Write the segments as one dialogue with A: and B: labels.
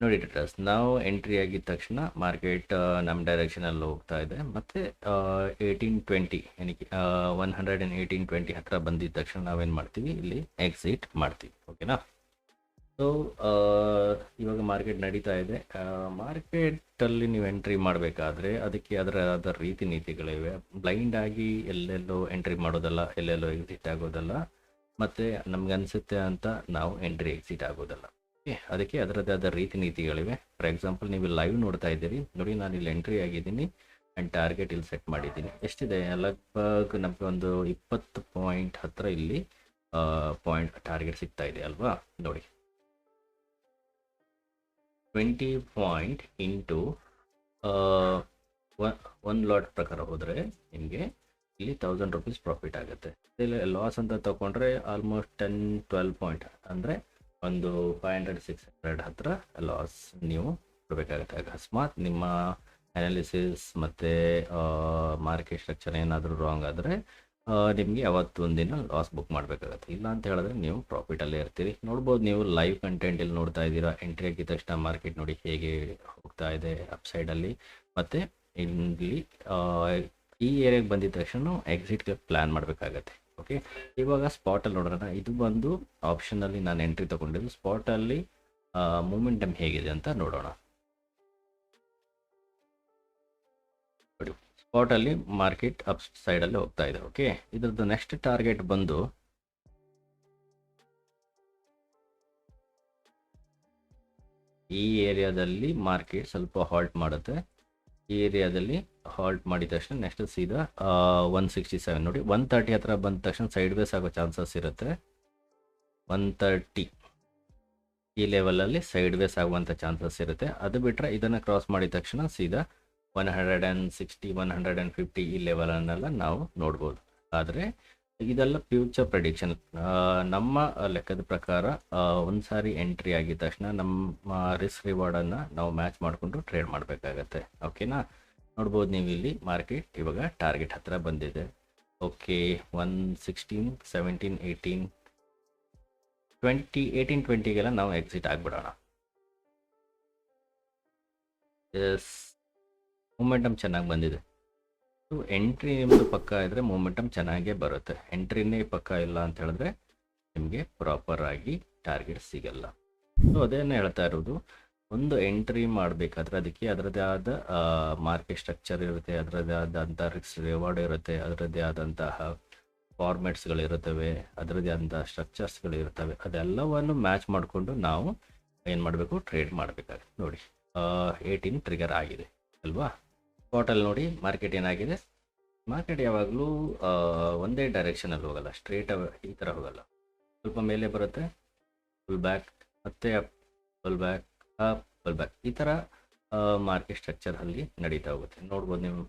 A: ನೋಡಿ ಟ್ರೇಡರ್ಸ್, ನಾವು ಎಂಟ್ರಿ ಆಗಿದ ತಕ್ಷಣ ಮಾರ್ಕೆಟ್ ನಮ್ಮ ಡೈರೆಕ್ಷನಲ್ಲಿ ಹೋಗ್ತಾ ಇದೆ. ಮತ್ತು 1820 ಏನಕ್ಕೆ 118.20 ಹತ್ರ ಬಂದಿದ್ದ ತಕ್ಷಣ ನಾವೇನು ಮಾಡ್ತೀವಿ, ಇಲ್ಲಿ ಎಕ್ಸಿಟ್ ಮಾಡ್ತೀವಿ. ಓಕೆನಾ? ಸೊ ಇವಾಗ ಮಾರ್ಕೆಟ್ ನಡೀತಾ ಇದೆ. ಮಾರ್ಕೆಟಲ್ಲಿ ನೀವು ಎಂಟ್ರಿ ಮಾಡಬೇಕಾದ್ರೆ ಅದಕ್ಕೆ ಅದರ ರೀತಿ ನೀತಿಗಳಿವೆ. ಬ್ಲೈಂಡ್ ಆಗಿ ಎಲ್ಲೆಲ್ಲೋ ಎಂಟ್ರಿ ಮಾಡೋದಲ್ಲ, ಎಲ್ಲೆಲ್ಲೋ ಎಕ್ಸಿಟ್ ಆಗೋದಲ್ಲ, ಮತ್ತು ನಮ್ಗೆ ಅನಿಸುತ್ತೆ ಅಂತ ನಾವು ಎಂಟ್ರಿ ಎಕ್ಸಿಟ್ ಆಗೋದಲ್ಲ. ಅದಕ್ಕೆ ಅದರದ್ದೇ ಆದ ರೀತಿ ನೀತಿಗಳಿವೆ. ಫಾರ್ ಎಕ್ಸಾಂಪಲ್, ನೀವು ಲೈವ್ ನೋಡ್ತಾ ಇದ್ದೀರಿ ನೋಡಿ, ನಾನು ಇಲ್ಲಿ ಎಂಟ್ರಿ ಆಗಿದ್ದೀನಿ ಆ್ಯಂಡ್ ಟಾರ್ಗೆಟ್ ಇಲ್ಲಿ ಸೆಟ್ ಮಾಡಿದ್ದೀನಿ. ಎಷ್ಟಿದೆ? ಲಗ್ಭಗ್ ನಮಗೆ ಒಂದು 20 ಪಾಯಿಂಟ್ ಹತ್ರ ಇಲ್ಲಿ ಪಾಯಿಂಟ್ ಟಾರ್ಗೆಟ್ ಸಿಗ್ತಾ ಇದೆ ಅಲ್ವಾ? ನೋಡಿ, 20 ಪಾಯಿಂಟ್ ಇಂಟು 1 ಲಾಟ್ ಪ್ರಕಾರ ಹೋದರೆ ನಿಮಗೆ ಇಲ್ಲಿ 1000 ರೂಪೀಸ್ ಪ್ರಾಫಿಟ್ ಆಗುತ್ತೆ. ಇಲ್ಲಿ ಲಾಸ್ ಅಂತ ತಗೊಂಡ್ರೆ ಆಲ್ಮೋಸ್ಟ್ 10-12 ಪಾಯಿಂಟ್, ಅಂದರೆ ಒಂದು 500-600 ಹತ್ರ ಲಾಸ್ ನೀವು ಕೊಡಬೇಕಾಗುತ್ತೆ. ಅಕಸ್ಮಾತ್ ನಿಮ್ಮ ಅನಾಲಿಸಿಸ್ ಮತ್ತು ಮಾರ್ಕೆಟ್ ಸ್ಟ್ರಕ್ಚರ್ ಏನಾದರೂ ರಾಂಗ್ ಆದರೆ ನಿಮಗೆ ಅವತ್ತು ಒಂದಿನ ಲಾಸ್ ಬುಕ್ ಮಾಡಬೇಕಾಗತ್ತೆ. ಇಲ್ಲ ಅಂತ ಹೇಳಿದ್ರೆ ನೀವು ಪ್ರಾಫಿಟಲ್ಲೇ ಇರ್ತೀರಿ. ನೋಡ್ಬೋದು, ನೀವು ಲೈವ್ ಕಂಟೆಂಟ್ ಇಲ್ಲಿ ನೋಡ್ತಾ ಇದ್ದೀರಾ. ಎಂಟ್ರಿ ಆಗಿದ ತಕ್ಷಣ ಮಾರ್ಕೆಟ್ ನೋಡಿ ಹೇಗೆ ಹೋಗ್ತಾ ಇದೆ ಅಪ್ಸೈಡಲ್ಲಿ. ಮತ್ತು ಇಲ್ಲಿ ಈ ಏರಿಯಾಗೆ ಬಂದಿದ್ದ ತಕ್ಷಣ ಎಕ್ಸಿಟ್ಗೆ ಪ್ಲ್ಯಾನ್ ಮಾಡಬೇಕಾಗತ್ತೆ. ಓಕೆ, ಇವಾಗ ಸ್ಪಾಟಲ್ಲಿ ನೋಡೋಣ. ಇದು ಬಂದು ಆಪ್ಷನಲ್ಲಿ ನಾನು ಎಂಟ್ರಿ ತೊಗೊಂಡಿದ್ದು. ಸ್ಪಾಟಲ್ಲಿ ಮೂಮೆಂಟಮ್ ಹೇಗಿದೆ ಅಂತ ನೋಡೋಣ. ನೋಡಿ, ಸ್ಪಾಟಲ್ಲಿ ಮಾರ್ಕೆಟ್ ಅಪ್ ಸೈಡಲ್ಲಿ ಹೋಗ್ತಾ ಇದೆ. ಓಕೆ, ಇದ್ರದ್ದು ನೆಕ್ಸ್ಟ್ ಟಾರ್ಗೆಟ್ ಬಂದು ಈ ಏರಿಯಾದಲ್ಲಿ ಮಾರ್ಕೆಟ್ ಸ್ವಲ್ಪ ಹಾಲ್ಟ್ ಮಾಡುತ್ತೆ. ಈ ಏರಿಯಾದಲ್ಲಿ ಹಾಲ್ಟ್ ಮಾಡಿದ ತಕ್ಷಣ ನೆಕ್ಸ್ಟ್ ಸೀದಾ 167 ನೋಡಿ, 130 ಹತ್ರ ಬಂದ ತಕ್ಷಣ ಸೈಡ್ ವೇಸ್ ಆಗೋ ಚಾನ್ಸಸ್ ಇರುತ್ತೆ. 130 ಈ ಲೆವೆಲಲ್ಲಿ ಸೈಡ್ ವೇಸ್ ಆಗುವಂಥ ಚಾನ್ಸಸ್ ಇರುತ್ತೆ. ಅದು ಬಿಟ್ಟರೆ ಇದನ್ನು ಕ್ರಾಸ್ ಮಾಡಿದ ತಕ್ಷಣ ಸೀದಾ 160, 150 ಈ ಲೆವೆಲನ್ನೆಲ್ಲ ನಾವು ನೋಡ್ಬೋದು. ಆದರೆ ಇದೆಲ್ಲ ಫ್ಯೂಚರ್ ಪ್ರೆಡಿಕ್ಷನ್. ನಮ್ಮ ಲೆಕ್ಕದ ಪ್ರಕಾರ ಒಂದು ಸಾರಿ ಎಂಟ್ರಿ ಆಗಿದ ತಕ್ಷಣ ನಮ್ಮ ರಿಸ್ಕ್ ರಿವಾರ್ಡನ್ನು ನಾವು ಮ್ಯಾಚ್ ಮಾಡಿಕೊಂಡು ಟ್ರೇಡ್ ಮಾಡಬೇಕಾಗತ್ತೆ. ಓಕೆನಾ? ನೋಡ್ಬೋದು ನೀವು ಇಲ್ಲಿ ಮಾರ್ಕೆಟ್ ಇವಾಗ ಟಾರ್ಗೆಟ್ ಹತ್ರ ಬಂದಿದೆ. ಓಕೆ, 116, 17, 18, 20, 18, 20ಗೆಲ್ಲ ನಾವು ಎಕ್ಸಿಟ್ ಆಗಿಬಿಡೋಣ. ಎಸ್, ಮೂಮೆಂಟಮ್ ಚೆನ್ನಾಗಿ ಬಂದಿದೆ. ಎಂಟ್ರಿ ನಿಮ್ಮದು ಪಕ್ಕ ಇದ್ದರೆ ಮೂಮೆಂಟಮ್ ಚೆನ್ನಾಗೇ ಬರುತ್ತೆ. ಎಂಟ್ರಿನೇ ಪಕ್ಕ ಇಲ್ಲ ಅಂತ ಹೇಳಿದ್ರೆ ನಿಮಗೆ ಪ್ರಾಪರ್ ಆಗಿ ಟಾರ್ಗೆಟ್ ಸಿಗಲ್ಲ. ಸೊ ಅದೇನೇ ಹೇಳ್ತಾ ಇರೋದು, ಒಂದು ಎಂಟ್ರಿ ಮಾಡಬೇಕಾದ್ರೆ ಅದಕ್ಕೆ ಅದರದ್ದೇ ಆದ ಮಾರ್ಕೆಟ್ ಸ್ಟ್ರಕ್ಚರ್ ಇರುತ್ತೆ, ಅದರದ್ದೇ ಆದಂಥ ರಿಸ್ಕ್ ರಿವಾರ್ಡ್ ಇರುತ್ತೆ, ಅದರದ್ದೇ ಆದಂತಹ ಫಾರ್ಮೆಟ್ಸ್ಗಳಿರುತ್ತವೆ, ಅದರದ್ದೇ ಆದಂಥ ಸ್ಟ್ರಕ್ಚರ್ಸ್ಗಳಿರ್ತವೆ. ಅದೆಲ್ಲವನ್ನು ಮ್ಯಾಚ್ ಮಾಡಿಕೊಂಡು ನಾವು ಏನು ಮಾಡಬೇಕು, ಟ್ರೇಡ್ ಮಾಡಬೇಕಾಗುತ್ತೆ. ನೋಡಿ, 18 ಟ್ರಿಗರ್ ಆಗಿದೆ ಅಲ್ವಾ? ಸ್ಪಾಟಲ್ಲಿ ನೋಡಿ ಮಾರ್ಕೆಟ್ ಏನಾಗಿದೆ. ಮಾರ್ಕೆಟ್ ಯಾವಾಗಲೂ ಒಂದೇ ಡೈರೆಕ್ಷನಲ್ಲಿ ಹೋಗಲ್ಲ, ಸ್ಟ್ರೇಟ್ ಈ ಥರ ಹೋಗಲ್ಲ. ಸ್ವಲ್ಪ ಮೇಲೆ ಬರುತ್ತೆ, ಫುಲ್ ಬ್ಯಾಕ್, ಮತ್ತೆ up, full back, up, full back, ಈ ಥರ ಮಾರ್ಕೆಟ್ ಸ್ಟ್ರಕ್ಚರಲ್ಲಿ ನಡೀತಾ ಹೋಗುತ್ತೆ. ನೋಡ್ಬೋದು ನೀವು,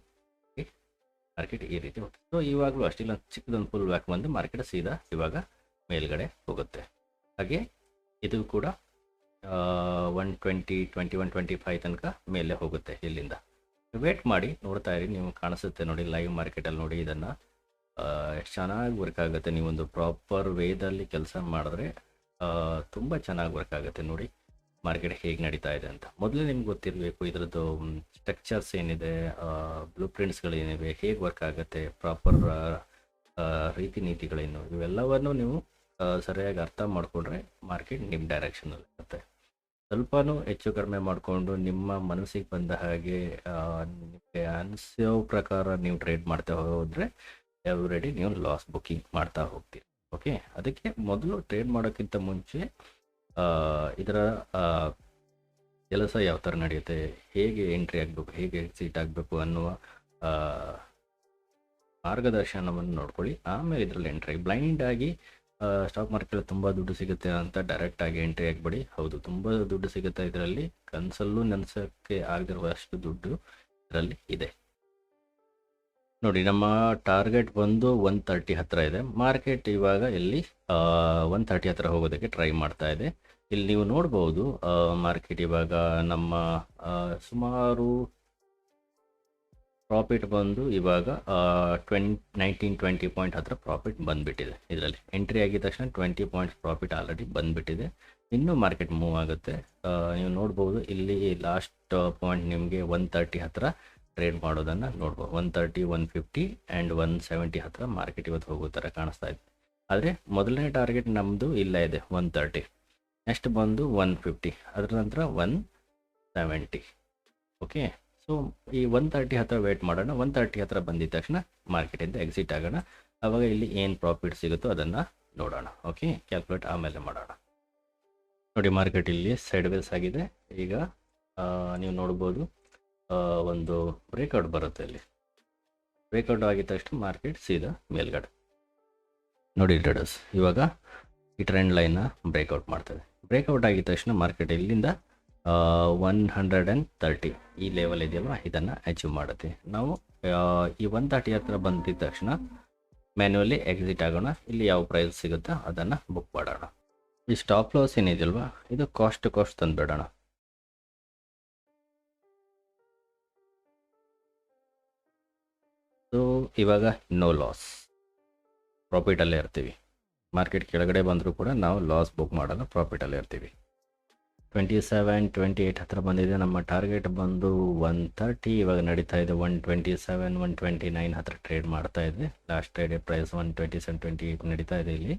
A: ಮಾರ್ಕೆಟ್ ಈ ರೀತಿ ಹೋಗುತ್ತೆ. ಸೊ ಇವಾಗಲೂ ಅಷ್ಟಿಲ್ಲ, ಚಿಕ್ಕದೊಂದು ಫುಲ್ ಬ್ಯಾಕ್ ಬಂದು ಮಾರ್ಕೆಟ್ ಸೀದಾ ಇವಾಗ ಮೇಲ್ಗಡೆ ಹೋಗುತ್ತೆ. ಹಾಗೆ ಇದು ಕೂಡ 120, 21, 25 ತನಕ ಮೇಲೆ ಹೋಗುತ್ತೆ. ಇಲ್ಲಿಂದ ವೇಟ್ ಮಾಡಿ ನೋಡ್ತಾ ಇರಿ, ನೀವು ಕಾಣಿಸುತ್ತೆ ನೋಡಿ ಲೈವ್ ಮಾರ್ಕೆಟಲ್ಲಿ. ನೋಡಿ, ಇದನ್ನು ಎಷ್ಟು ಚೆನ್ನಾಗಿ ವರ್ಕ್ ಆಗುತ್ತೆ. ನೀವೊಂದು ಪ್ರಾಪರ್ ವೇದಲ್ಲಿ ಕೆಲಸ ಮಾಡಿದ್ರೆ ತುಂಬ ಚೆನ್ನಾಗಿ ವರ್ಕ್ ಆಗುತ್ತೆ. ನೋಡಿ ಮಾರ್ಕೆಟ್ ಹೇಗೆ ನಡೀತಾ ಇದೆ ಅಂತ. ಮೊದಲೇ ನಿಮ್ಗೆ ಗೊತ್ತಿರಬೇಕು ಇದರದ್ದು ಸ್ಟ್ರಕ್ಚರ್ಸ್ ಏನಿದೆ, ಬ್ಲೂ ಪ್ರಿಂಟ್ಸ್ಗಳೇನಿವೆ, ಹೇಗೆ ವರ್ಕ್ ಆಗುತ್ತೆ, ಪ್ರಾಪರ್ ರೀತಿ ನೀತಿಗಳೇನು, ಇವೆಲ್ಲವನ್ನು ನೀವು ಸರಿಯಾಗಿ ಅರ್ಥ ಮಾಡಿಕೊಂಡ್ರೆ ಮಾರ್ಕೆಟ್ ನಿಮ್ಮ ಡೈರೆಕ್ಷನಲ್ಲಿ ಇರುತ್ತೆ. ಸ್ವಲ್ಪನೂ ಹೆಚ್ಚು ಕಡಿಮೆ ಮಾಡಿಕೊಂಡು ನಿಮ್ಮ ಮನಸ್ಸಿಗೆ ಬಂದ ಹಾಗೆ ನಿಮಗೆ ಅನಿಸೋ ಪ್ರಕಾರ ನೀವು ಟ್ರೇಡ್ ಮಾಡ್ತಾ ಹೋದರೆ ಎವ್ರಿಡೇ ನೀವು ಲಾಸ್ ಬುಕ್ಕಿಂಗ್ ಮಾಡ್ತಾ ಹೋಗ್ತೀರಿ. ಓಕೆ, ಅದಕ್ಕೆ ಮೊದಲು ಟ್ರೇಡ್ ಮಾಡೋಕ್ಕಿಂತ ಮುಂಚೆ ಇದರ ಕೆಲಸ ಯಾವ ಥರ ನಡೆಯುತ್ತೆ, ಹೇಗೆ ಎಂಟ್ರಿ ಆಗಬೇಕು, ಹೇಗೆ ಎಕ್ಸಿಟ್ ಆಗಬೇಕು ಅನ್ನುವ ಮಾರ್ಗದರ್ಶನವನ್ನು ನೋಡ್ಕೊಳ್ಳಿ. ಆಮೇಲೆ ಇದರಲ್ಲಿ ಎಂಟ್ರಿ ಬ್ಲೈಂಡ್ ಆಗಿ ಸ್ಟಾಕ್ ಮಾರ್ಕೆಟ್ ತುಂಬ ದುಡ್ಡು ಸಿಗುತ್ತೆ ಅಂತ ಡೈರೆಕ್ಟಾಗಿ ಎಂಟ್ರಿ ಆಗಿಬಿಡಿ. ಹೌದು, ತುಂಬ ದುಡ್ಡು ಸಿಗುತ್ತೆ ಇದರಲ್ಲಿ, ಕನಸಲ್ಲೂ ನೆನೆಸೋಕ್ಕೆ ಆಗದಿರುವಷ್ಟು ದುಡ್ಡು ಇದರಲ್ಲಿ ಇದೆ. ನೋಡಿ, ನಮ್ಮ ಟಾರ್ಗೆಟ್ ಬಂದು 130 ಹತ್ರ ಇದೆ. ಮಾರ್ಕೆಟ್ ಇವಾಗ ಇಲ್ಲಿ 130 ಹತ್ರ ಹೋಗೋದಕ್ಕೆ ಟ್ರೈ ಮಾಡ್ತಾ ಇದೆ. ಇಲ್ಲಿ ನೀವು ನೋಡ್ಬೋದು ಮಾರ್ಕೆಟ್ ಇವಾಗ ನಮ್ಮ ಸುಮಾರು ಪ್ರಾಫಿಟ್ ಬಂದು ಇವಾಗ 19-20 ಪಾಯಿಂಟ್ ಹತ್ರ ಪ್ರಾಫಿಟ್ ಬಂದುಬಿಟ್ಟಿದೆ. ಇದರಲ್ಲಿ ಎಂಟ್ರಿ ಆಗಿದ ತಕ್ಷಣ 20 ಪಾಯಿಂಟ್ಸ್ ಪ್ರಾಫಿಟ್ ಆಲ್ರೆಡಿ ಬಂದುಬಿಟ್ಟಿದೆ. ಇನ್ನೂ ಮಾರ್ಕೆಟ್ ಮೂವ್ ಆಗುತ್ತೆ. ನೀವು ನೋಡ್ಬೋದು ಇಲ್ಲಿ ಲಾಸ್ಟ್ ಪಾಯಿಂಟ್ ನಿಮಗೆ 130 ಹತ್ತಿರ ಟ್ರೇಡ್ ಮಾಡೋದನ್ನು ನೋಡ್ಬೋದು. 130, 150 ಆ್ಯಂಡ್ 170 ಹತ್ತಿರ ಮಾರ್ಕೆಟ್ ಇವತ್ತು ಹೋಗೋ ಥರ ಕಾಣಿಸ್ತಾ ಇದೆ. ಆದರೆ ಮೊದಲನೇ ಟಾರ್ಗೆಟ್ ನಮ್ಮದು ಇಲ್ಲೇ ಇದೆ 130, ನೆಕ್ಸ್ಟ್ ಬಂದು 150, ಅದರ ನಂತರ 170. ಓಕೆ, ಸೊ ಈ 130 ಹತ್ತಿರ ವೇಟ್ ಮಾಡೋಣ. 130 ಹತ್ತಿರ ಬಂದಿದ ತಕ್ಷಣ ಮಾರ್ಕೆಟಿಂದ ಎಕ್ಸಿಟ್ ಆಗೋಣ. ಆವಾಗ ಇಲ್ಲಿ ಏನು ಪ್ರಾಫಿಟ್ ಸಿಗುತ್ತೋ ಅದನ್ನು ನೋಡೋಣ. ಓಕೆ, ಕ್ಯಾಲ್ಕುಲೇಟ್ ಆಮೇಲೆ ಮಾಡೋಣ. ನೋಡಿ, ಮಾರ್ಕೆಟ್ ಇಲ್ಲಿ ಸೈಡ್ ವೇಸ್ ಆಗಿದೆ. ಈಗ ನೀವು ನೋಡ್ಬೋದು ಒಂದು ಬ್ರೇಕ್ಔಟ್ ಬರುತ್ತೆ. ಇಲ್ಲಿ ಬ್ರೇಕ್ಔಟ್ ಆಗಿದ ತಕ್ಷಣ ಮಾರ್ಕೆಟ್ ಸೀದಾ ಮೇಲ್ಗಡೆ. ನೋಡಿ ಟ್ರೇಡರ್ಸ್, ಇವಾಗ ಈ ಟ್ರೆಂಡ್ ಲೈನ್ನ ಬ್ರೇಕ್ಔಟ್ ಮಾಡ್ತದೆ. ಬ್ರೇಕ್ಔಟ್ ಆಗಿದ ತಕ್ಷಣ ಮಾರ್ಕೆಟ್ ಇಲ್ಲಿಂದ 130 ಈ ಲೆವೆಲ್ ಇದೆಯಲ್ವ, ಇದನ್ನು ಅಚೀವ್ ಮಾಡುತ್ತೆ. ನಾವು ಈ 130 ಹತ್ರ ಬಂದಿದ್ದ ತಕ್ಷಣ ಮ್ಯಾನ್ಯುವಲಿ ಎಕ್ಸಿಟ್ ಆಗೋಣ. ಇಲ್ಲಿ ಯಾವ ಪ್ರೈಸ್ ಸಿಗುತ್ತೋ ಅದನ್ನು ಬುಕ್ ಮಾಡೋಣ. ಈ ಸ್ಟಾಪ್ ಲಾಸ್ ಏನಿದೆಯಲ್ವ, ಇದು ಕಾಸ್ಟ್ ತಂದುಬಿಡೋಣ. ಸೊ ಇವಾಗ ನೋ ಲಾಸ್, ಪ್ರಾಫಿಟಲ್ಲೇ ಇರ್ತೀವಿ. ಮಾರ್ಕೆಟ್ ಕೆಳಗಡೆ ಬಂದರೂ ಕೂಡ ನಾವು ಲಾಸ್ ಬುಕ್ ಮಾಡಲ್ಲ, ಪ್ರಾಫಿಟಲ್ಲೇ ಇರ್ತೀವಿ. 27, 28 ಹತ್ರ ಬಂದಿದೆ. ನಮ್ಮ ಟಾರ್ಗೆಟ್ ಬಂದು 130, ಇವಾಗ ನಡೀತಾ ಇದೆ 127, 129 ಹತ್ರ ಟ್ರೇಡ್ ಮಾಡ್ತಾ ಇದೆ. ಲಾಸ್ಟ್ ಟ್ರೇಡ್ ಪ್ರೈಸ್ 127, 28 ನಡೀತಾ ಇದೆ. ಇಲ್ಲಿ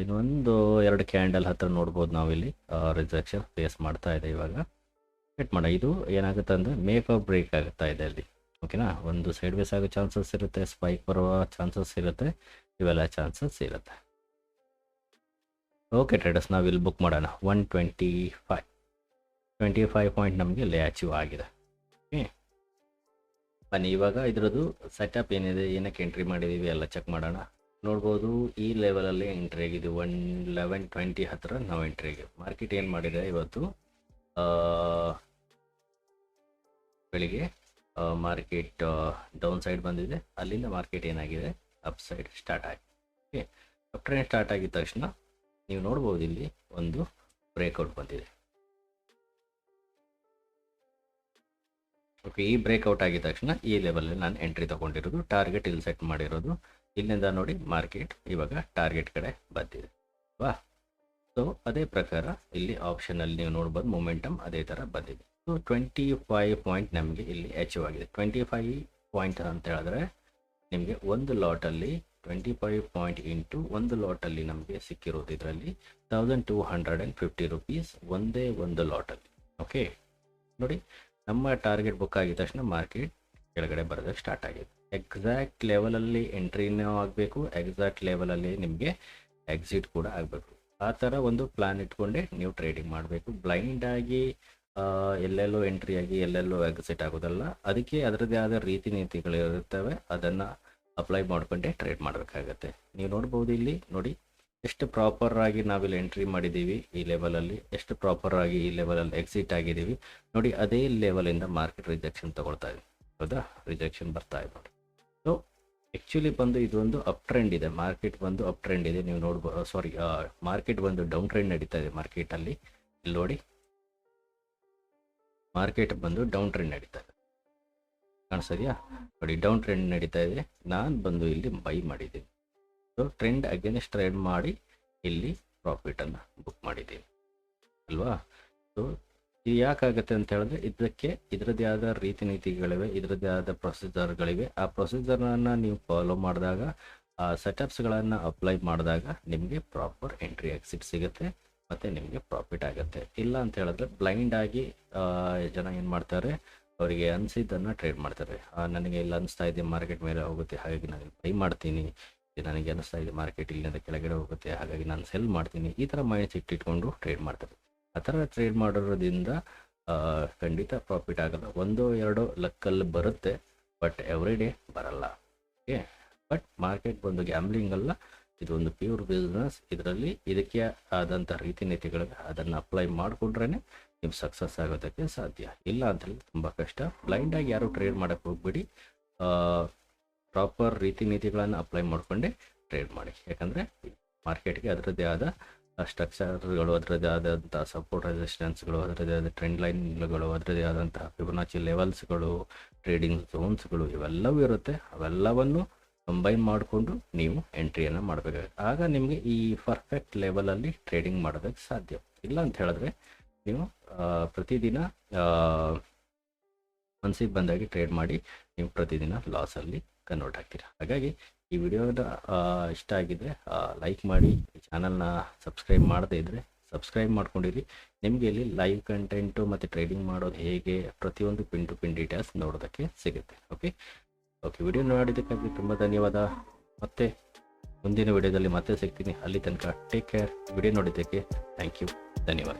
A: ಇನ್ನೊಂದು 2 ಕ್ಯಾಂಡಲ್ ಹತ್ರ ನೋಡ್ಬೋದು ನಾವಿಲ್ಲಿ ರಿಜೆಕ್ಷನ್ ಫೇಸ್ ಮಾಡ್ತಾ ಇದೆ. ಇವಾಗ ವೇಟ್ ಮಾಡೋಣ. ಇದು ಏನಾಗುತ್ತೆ ಅಂದರೆ ಮೇಕ್ ಆರ್ ಬ್ರೇಕ್ ಆಗುತ್ತಾ ಇದೆ ಅಲ್ಲಿ. ಓಕೆನಾ, ಒಂದು ಸೈಡ್ ವೇಸ್ ಆಗೋ ಚಾನ್ಸಸ್ ಇರುತ್ತೆ, ಸ್ಪೈಕ್ ಬರುವ ಚಾನ್ಸಸ್ ಇರುತ್ತೆ, ಇವೆಲ್ಲ ಚಾನ್ಸಸ್ ಇರುತ್ತೆ. ಓಕೆ ಟ್ರೇಡರ್ಸ್, ನಾವು ಇಲ್ಲಿ ಬುಕ್ ಮಾಡೋಣ. 125 ಪಾಯಿಂಟ್ ನಮಗೆ ಇಲ್ಲಿ ಅಚೀವ್ ಆಗಿದೆ. ಓಕೆ ಬನ್ನಿ, ಇವಾಗ ಇದರದ್ದು ಸೆಟಪ್ ಏನಿದೆ, ಏನಕ್ಕೆ ಎಂಟ್ರಿ ಮಾಡಿದ್ದೀವಿ ಎಲ್ಲ ಚೆಕ್ ಮಾಡೋಣ. ನೋಡ್ಬೋದು ಈ ಲೆವೆಲಲ್ಲಿ ಎಂಟ್ರಿ ಆಗಿದೆ. 1120 ಹತ್ರ ನಾವು ಎಂಟ್ರಿ ಆಗಿದೆ. ಮಾರ್ಕೆಟ್ ಏನು ಮಾಡಿದೆ ಇವತ್ತು ಬೆಳಿಗ್ಗೆ, ಮಾರ್ಕೆಟ್ ಡೌನ್ ಸೈಡ್ ಬಂದಿದೆ. ಅಲ್ಲಿಂದ ಮಾರ್ಕೆಟ್ ಏನಾಗಿದೆ, ಅಪ್ ಸೈಡ್ ಸ್ಟಾರ್ಟ್ ಆಗಿದೆ. ಓಕೆ, ಅಪ್ ಟ್ರೆಂಡ್ ಸ್ಟಾರ್ಟ್ ಆಗಿದ ತಕ್ಷಣ ನೀವು ನೋಡ್ಬೋದು ಇಲ್ಲಿ ಒಂದು ಬ್ರೇಕ್ಔಟ್ ಬಂದಿದೆ. ಓಕೆ, ಈ ಬ್ರೇಕ್ಔಟ್ ಆಗಿದ ತಕ್ಷಣ ಈ ಲೆವೆಲಲ್ಲಿ ನಾನು ಎಂಟ್ರಿ ತೊಗೊಂಡಿರೋದು, ಟಾರ್ಗೆಟ್ ಇಲ್ಲಿ ಸೆಟ್ ಮಾಡಿರೋದು. ಇಲ್ಲಿಂದ ನೋಡಿ ಮಾರ್ಕೆಟ್ ಇವಾಗ ಟಾರ್ಗೆಟ್ ಕಡೆ ಬಂದಿದೆ. ವಾ, ಸೊ ಅದೇ ಪ್ರಕಾರ ಇಲ್ಲಿ ಆಪ್ಷನಲ್ಲಿ ನೀವು ನೋಡ್ಬೋದು ಮೊಮೆಂಟಮ್ ಅದೇ ಥರ ಬಂದಿದೆ. ಸೊ 25 ಪಾಯಿಂಟ್ ನಮಗೆ ಇಲ್ಲಿ ಅಚೀವ್ ಆಗಿದೆ. 25 ಪಾಯಿಂಟ್ ಅಂತ ಹೇಳಿದ್ರೆ ನಿಮಗೆ ಒಂದು ಲಾಟಲ್ಲಿ 25 ಪಾಯಿಂಟ್ ಇಂಟು ಒಂದು ಲಾಟಲ್ಲಿ ನಮಗೆ ಸಿಕ್ಕಿರೋದು ಇದರಲ್ಲಿ 1250 ರುಪೀಸ್ ಒಂದೇ ಒಂದು ಲಾಟಲ್ಲಿ. ಓಕೆ ನೋಡಿ, ನಮ್ಮ ಟಾರ್ಗೆಟ್ ಬುಕ್ ಆಗಿದ ತಕ್ಷಣ ಮಾರ್ಕೆಟ್ ಕೆಳಗಡೆ ಬರೋದಕ್ಕೆ ಸ್ಟಾರ್ಟ್ ಆಗಿದೆ. ಎಕ್ಸಾಕ್ಟ್ ಲೆವೆಲಲ್ಲಿ ಎಂಟ್ರಿನೂ ಆಗಬೇಕು, ಎಕ್ಸಾಕ್ಟ್ ಲೆವೆಲಲ್ಲಿ ನಿಮಗೆ ಎಕ್ಸಿಟ್ ಕೂಡ ಆಗಬೇಕು. ಆ ಥರ ಒಂದು ಪ್ಲ್ಯಾನ್ ಇಟ್ಕೊಂಡೆ ನೀವು ಟ್ರೇಡಿಂಗ್ ಮಾಡಬೇಕು. ಬ್ಲೈಂಡಾಗಿ ಎಲ್ಲೆಲ್ಲೋ ಎಂಟ್ರಿ ಆಗಿ ಎಲ್ಲೆಲ್ಲೋ ಎಕ್ಸಿಟ್ ಆಗೋದಲ್ಲ. ಅದಕ್ಕೆ ಅದರದ್ದೇ ಆದ ರೀತಿ ನೀತಿಗಳಿರುತ್ತವೆ, ಅದನ್ನು ಅಪ್ಲೈ ಮಾಡಿಕೊಂಡೆ ಟ್ರೇಡ್ ಮಾಡಬೇಕಾಗತ್ತೆ. ನೀವು ನೋಡ್ಬೋದು ಇಲ್ಲಿ ನೋಡಿ ಎಷ್ಟು ಪ್ರಾಪರಾಗಿ ನಾವಿಲ್ಲಿ ಎಂಟ್ರಿ ಮಾಡಿದ್ದೀವಿ, ಈ ಲೆವೆಲಲ್ಲಿ ಎಷ್ಟು ಪ್ರಾಪರಾಗಿ ಈ ಲೆವೆಲಲ್ಲಿ ಎಕ್ಸಿಟ್ ಆಗಿದ್ದೀವಿ ನೋಡಿ. ಅದೇ ಲೆವೆಲಿಂದ ಮಾರ್ಕೆಟ್ ರಿಜೆಕ್ಷನ್ ತೊಗೊಳ್ತಾ ಇದೆ, ಹೌದಾ, ರಿಜೆಕ್ಷನ್ ಬರ್ತಾ ಇದೆ ನೋಡಿ. ಸೊ ಆ್ಯಕ್ಚುಲಿ ಬಂದು ಇದೊಂದು ಅಪ್ ಟ್ರೆಂಡ್ ಇದೆ, ಮಾರ್ಕೆಟ್ ಬಂದು ಅಪ್ ಟ್ರೆಂಡ್ ಇದೆ. ನೀವು ನೋಡ್ಬೋದು, ಸಾರಿ, ಮಾರ್ಕೆಟ್ ಬಂದು ಡೌನ್ ಟ್ರೆಂಡ್ ನಡೀತಾ ಇದೆ ಮಾರ್ಕೆಟಲ್ಲಿ. ಇಲ್ಲಿ ನೋಡಿ, ಮಾರ್ಕೆಟ್ ಬಂದು ಡೌನ್ ಟ್ರೆಂಡ್ ನಡೀತಾ ಇದೆ, ಕಾಣಿಸ್ತಿದೆಯಾ ನೋಡಿ, ಡೌನ್ ಟ್ರೆಂಡ್ ನಡೀತಾ ಇದೆ. ನಾನು ಬಂದು ಇಲ್ಲಿ ಬೈ ಮಾಡಿದ್ದೀನಿ. ಸೊ ಟ್ರೆಂಡ್ ಅಗೇನ್ಸ್ಟ್ ಟ್ರೇಡ್ ಮಾಡಿ ಇಲ್ಲಿ ಪ್ರಾಫಿಟನ್ನು ಬುಕ್ ಮಾಡಿದ್ದೀನಿ ಅಲ್ವಾ. ಸೊ ಇದು ಯಾಕಾಗುತ್ತೆ ಅಂತ ಹೇಳಿದ್ರೆ ಇದಕ್ಕೆ ಇದರದ್ದೇ ಆದ ರೀತಿ ನೀತಿಗಳಿವೆ, ಇದರದ್ದೇ ಆದ ಪ್ರೊಸೀಜರ್ಗಳಿವೆ. ಆ ಪ್ರೊಸೀಜರ್ನ ನೀವು ಫಾಲೋ ಮಾಡಿದಾಗ, ಆ ಸೆಟಪ್ಸ್ಗಳನ್ನು ಅಪ್ಲೈ ಮಾಡಿದಾಗ ನಿಮಗೆ ಪ್ರಾಪರ್ ಎಂಟ್ರಿ ಎಕ್ಸಿಟ್ ಸಿಗುತ್ತೆ ಮತ್ತು ನಿಮಗೆ ಪ್ರಾಫಿಟ್ ಆಗುತ್ತೆ. ಇಲ್ಲ ಅಂತ ಹೇಳಿದ್ರೆ ಬ್ಲೈಂಡಾಗಿ ಜನ ಏನು ಮಾಡ್ತಾರೆ, ಅವರಿಗೆ ಅನಿಸಿದ್ದನ್ನು ಟ್ರೇಡ್ ಮಾಡ್ತಾರೆ. ನನಗೆ ಇಲ್ಲ ಅನಿಸ್ತಾ ಇದೆ ಮಾರ್ಕೆಟ್ ಮೇಲೆ ಹೋಗುತ್ತೆ, ಹಾಗಾಗಿ ನಾನು ಬೈ ಮಾಡ್ತೀನಿ. ನನಗೆ ಅನಿಸ್ತಾ ಇದೆ ಮಾರ್ಕೆಟ್ ಇಲ್ಲಿಂದ ಕೆಳಗಡೆ ಹೋಗುತ್ತೆ, ಹಾಗಾಗಿ ನಾನು ಸೆಲ್ ಮಾಡ್ತೀನಿ. ಈ ಥರ ಮೈಂಡ್ ಸೆಟ್ ಇಟ್ಕೊಂಡು ಟ್ರೇಡ್ ಮಾಡ್ತಾರೆ. ಆ ಥರ ಟ್ರೇಡ್ ಮಾಡೋದ್ರಿಂದ ಖಂಡಿತ ಪ್ರಾಫಿಟ್ ಆಗಲ್ಲ. 1-2 ಲಕ್ಕಲ್ಲಿ ಬರುತ್ತೆ, ಬಟ್ ಎವ್ರಿ ಡೇ ಬರಲ್ಲ. ಓಕೆ, ಬಟ್ ಮಾರ್ಕೆಟ್ ಬಂದು ಗ್ಯಾಮ್ಲಿಂಗ್ ಅಲ್ಲ, ಇದೊಂದು ಪ್ಯೂರ್ ಬಿಸ್ನೆಸ್. ಇದರಲ್ಲಿ ಇದಕ್ಕೆ ಆದಂಥ ರೀತಿ ನೀತಿಗಳಿವೆ, ಅದನ್ನು ಅಪ್ಲೈ ಮಾಡಿಕೊಂಡ್ರೇ ನೀವು ಸಕ್ಸಸ್ ಆಗೋದಕ್ಕೆ ಸಾಧ್ಯ. ಇಲ್ಲ ಅಂತೇಳಿ ತುಂಬ ಕಷ್ಟ. ಬ್ಲೈಂಡಾಗಿ ಯಾರು ಟ್ರೇಡ್ ಮಾಡೋಕ್ಕೆ ಹೋಗ್ಬೇಡಿ, ಪ್ರಾಪರ್ ರೀತಿ ನೀತಿಗಳನ್ನು ಅಪ್ಲೈ ಮಾಡಿಕೊಂಡೆ ಟ್ರೇಡ್ ಮಾಡಿ. ಯಾಕಂದರೆ ಮಾರ್ಕೆಟ್ಗೆ ಅದರದ್ದೇ ಆದ ಸ್ಟ್ರಕ್ಚರ್ಗಳು, ಅದರದ್ದೇ ಆದಂಥ ಸಪೋರ್ಟ್ ರೆಸಿಸ್ಟೆನ್ಸ್ಗಳು, ಅದರದ್ದೇ ಆದ ಟ್ರೆಂಡ್ ಲೈನ್ಗಳು, ಅದರದ್ದೇ ಆದಂತಹ ಫಿಬೊನಾಚಿ ಲೆವೆಲ್ಸ್ಗಳು, ಟ್ರೇಡಿಂಗ್ ಝೋನ್ಸ್ಗಳು ಇವೆಲ್ಲವೂ ಇರುತ್ತೆ. ಅವೆಲ್ಲವನ್ನು ಕಂಬೈನ್ ಮಾಡಿಕೊಂಡು ನೀವು ಎಂಟ್ರಿಯನ್ನು ಮಾಡಬೇಕಾಗುತ್ತೆ. ಆಗ ನಿಮಗೆ ಈ ಪರ್ಫೆಕ್ಟ್ ಲೆವೆಲಲ್ಲಿ ಟ್ರೇಡಿಂಗ್ ಮಾಡೋದಕ್ಕೆ ಸಾಧ್ಯ. ಇಲ್ಲ ಅಂತ ಹೇಳಿದ್ರೆ ನೀವು ಪ್ರತಿದಿನ ಮನಸ್ಸಿಗೆ ಬಂದಾಗೆ ಟ್ರೇಡ್ ಮಾಡಿ ನೀವು ಪ್ರತಿದಿನ ಲಾಸಲ್ಲಿ ಕನ್ವರ್ಟ್ ಆಗ್ತೀರಾ. ಹಾಗಾಗಿ ಈ ವಿಡಿಯೋದ ಇಷ್ಟ ಆಗಿದ್ದರೆ ಲೈಕ್ ಮಾಡಿ, ಚಾನಲ್ನ ಸಬ್ಸ್ಕ್ರೈಬ್ ಮಾಡದೇ ಇದ್ದರೆ ಸಬ್ಸ್ಕ್ರೈಬ್ ಮಾಡ್ಕೊಂಡಿರಿ. ನಿಮಗೆ ಇಲ್ಲಿ ಲೈವ್ ಕಂಟೆಂಟು ಮತ್ತು ಟ್ರೇಡಿಂಗ್ ಮಾಡೋದು ಹೇಗೆ ಪ್ರತಿಯೊಂದು ಪಿನ್ ಟು ಪಿನ್ ಡೀಟೇಲ್ಸ್ ನೋಡೋದಕ್ಕೆ ಸಿಗುತ್ತೆ. ಓಕೆ, ವಿಡಿಯೋ ನೋಡಿದ್ದಕ್ಕಾಗಿ ತುಂಬ ಧನ್ಯವಾದ. ಮತ್ತೆ ಮುಂದಿನ ವಿಡಿಯೋದಲ್ಲಿ ಮತ್ತೆ ಸಿಗ್ತೀನಿ. ಅಲ್ಲಿ ತನಕ ಟೇಕ್ ಕೇರ್. ವಿಡಿಯೋ ನೋಡಿದ್ದಕ್ಕೆ ಥ್ಯಾಂಕ್ ಯು, ಧನ್ಯವಾದ.